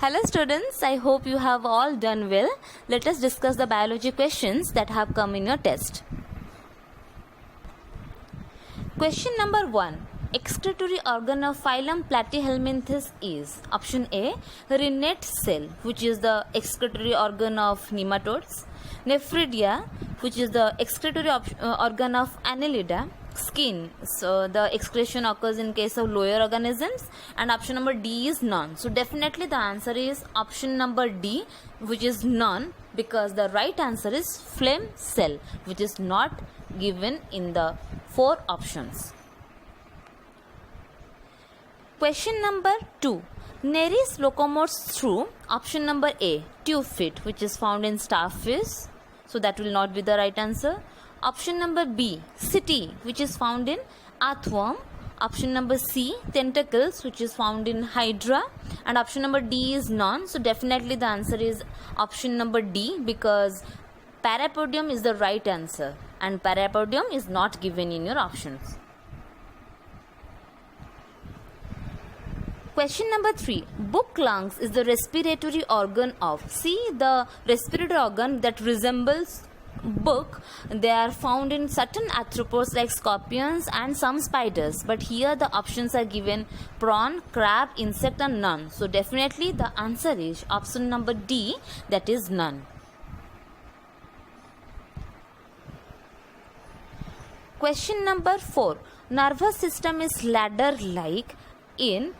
Hello students, I hope you have all done well. Let us discuss the biology questions that have come in your test. Question number 1. Excretory organ of phylum Platyhelminthes is option A. Renate cell, which is the excretory organ of nematodes. Nephridia, which is the excretory organ of Annelida. Skin, so the excretion occurs in case of lower organisms, and option number D is none. So definitely the answer is option number D, which is none, because the right answer is phlegm cell, which is not given in the 4 options. Question number 2. Nereis locomotes through option number A, tube feet, which is found in starfish, so that will not be the right answer. Option number B, city, which is found in earthworm. Option number C, tentacles, which is found in hydra. And option number D is none. So definitely the answer is option number D, because parapodium is the right answer and parapodium is not given in your options. Question number 3. Book lungs is the respiratory organ of. See, the respiratory organ that resembles book, they are found in certain arthropods like scorpions and some spiders, but here the options are given prawn, crab, insect and none. So definitely the answer is option number D, that is none. Question number 4. Nervous system is ladder like in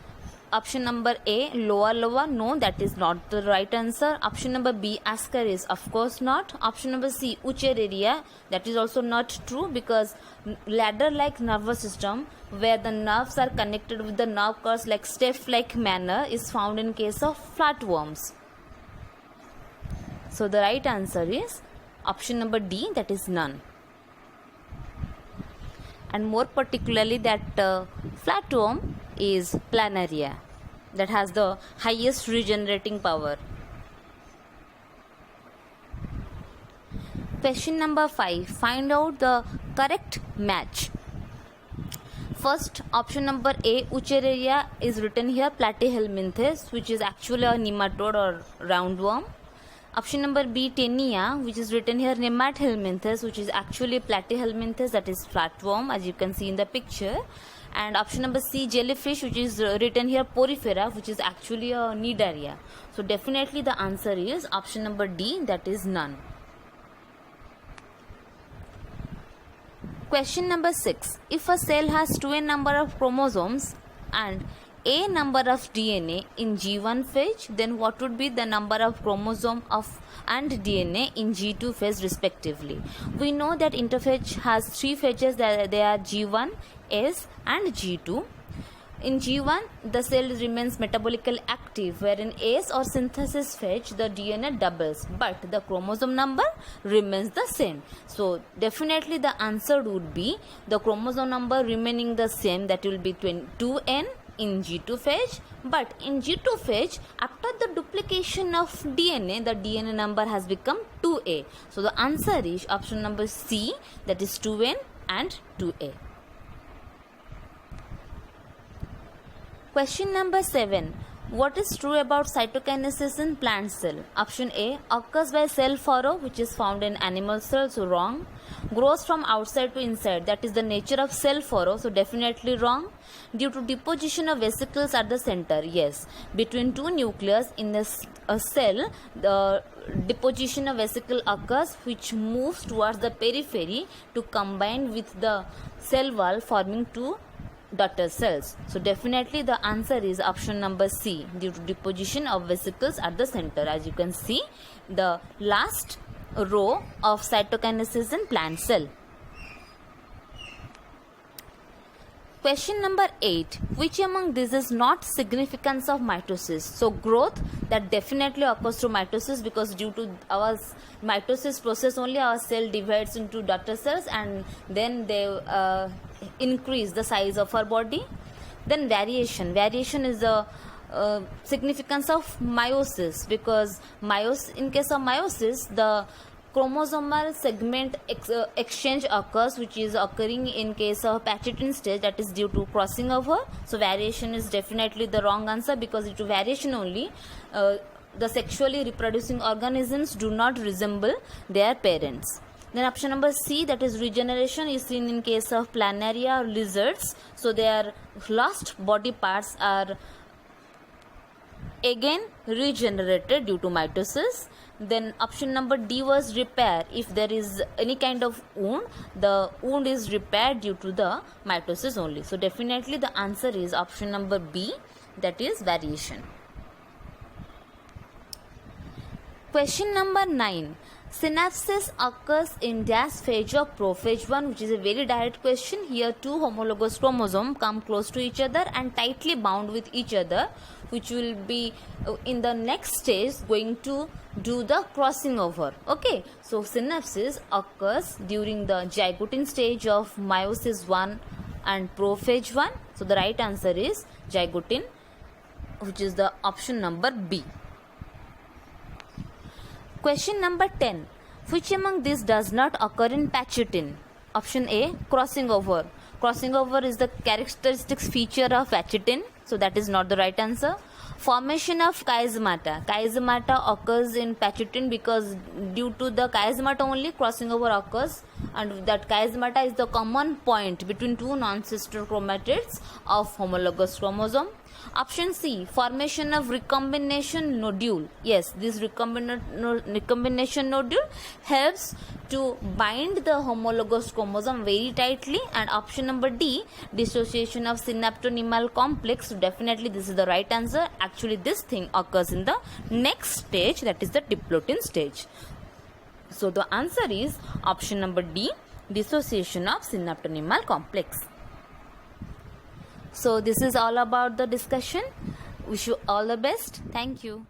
option number A, loa, no, that is not the right answer. Option number B, ascaris, of course not. Option number C, Wuchereria, that is also not true, because ladder-like nervous system where the nerves are connected with the nerve curves like step-like manner is found in case of flatworms. So the right answer is option number D, that is none. And more particularly that flatworm is planaria, that has the highest regenerating power. Question number 5. Find out the correct match. First, option number A, Wuchereria, is written here Platyhelminthes, which is actually a nematode or roundworm. Option number B, Taenia, which is written here Nemathelminthes, which is actually Platyhelminthes, that is flatworm, as you can see in the picture. And option number C, jellyfish, which is written here Porifera, which is actually a Cnidaria. So definitely the answer is option number D, that is none. Question number 6. If a cell has 2n number of chromosomes and a number of DNA in G1 phase, then what would be the number of chromosome of and DNA in G2 phase respectively? We know that interphage has 3 phases, that they are G1, S and G2. In G1, the cell remains metabolically active, where in S or synthesis phase, the DNA doubles, but the chromosome number remains the same. So definitely the answer would be the chromosome number remaining the same, that will be 2n in G2 phase, but in G2 phase, after the duplication of DNA, the DNA number has become 2a. So the answer is option number C, that is 2n and 2a. Question number 7. What is true about cytokinesis in plant cell? Option A, occurs by cell furrow, which is found in animal cells, so wrong. Grows from outside to inside, that is the nature of cell furrow, so definitely wrong. Due to deposition of vesicles at the center, yes. Between 2 nucleus in a cell, the deposition of vesicle occurs, which moves towards the periphery to combine with the cell wall, forming 2 daughter cells. So definitely the answer is option number C, due to deposition of vesicles at the center. As you can see, the last row of cytokinesis in plant cell. Question number 8. Which among these is not significance of mitosis? So growth, that definitely occurs through mitosis, because due to our mitosis process only our cell divides into daughter cells and then they increase the size of our body. Then variation is the significance of meiosis, because in case of meiosis, the chromosomal segment exchange occurs, which is occurring in case of Pachitin stage, that is due to crossing over. So variation is definitely the wrong answer, because due to variation only the sexually reproducing organisms do not resemble their parents. Then option number C, that is regeneration, is seen in case of planaria or lizards. So their lost body parts are again regenerated due to mitosis. Then option number D was repair. If there is any kind of wound, the wound is repaired due to the mitosis only. So definitely the answer is option number B, that is variation. Question number 9. Synapsis occurs in dash phase of prophase 1, which is a very direct question. Here two homologous chromosomes come close to each other and tightly bound with each other, which will be in the next stage going to do the crossing over. Okay, so synapsis occurs during the zygotin stage of meiosis 1 and prophase 1. So the right answer is zygotin, which is the option number B. Question number 10. Which among these does not occur in Pachitin? Option A, crossing over. Crossing over is the characteristic feature of Pachitin, so that is not the right answer. Formation of chiasmata. Chiasmata occurs in Pachitin because due to the chiasmata only crossing over occurs, and that chiasmata is the common point between two non-sister chromatids of homologous chromosome. Option C, formation of recombination nodule. Yes, this recombination nodule helps to bind the homologous chromosome very tightly. And option number D, dissociation of synaptonemal complex. So definitely this is the right answer. Actually this thing occurs in the next stage, that is the diplotin stage. So the answer is option number D, dissociation of synaptonemal complex. So this is all about the discussion. Wish you all the best. Thank you.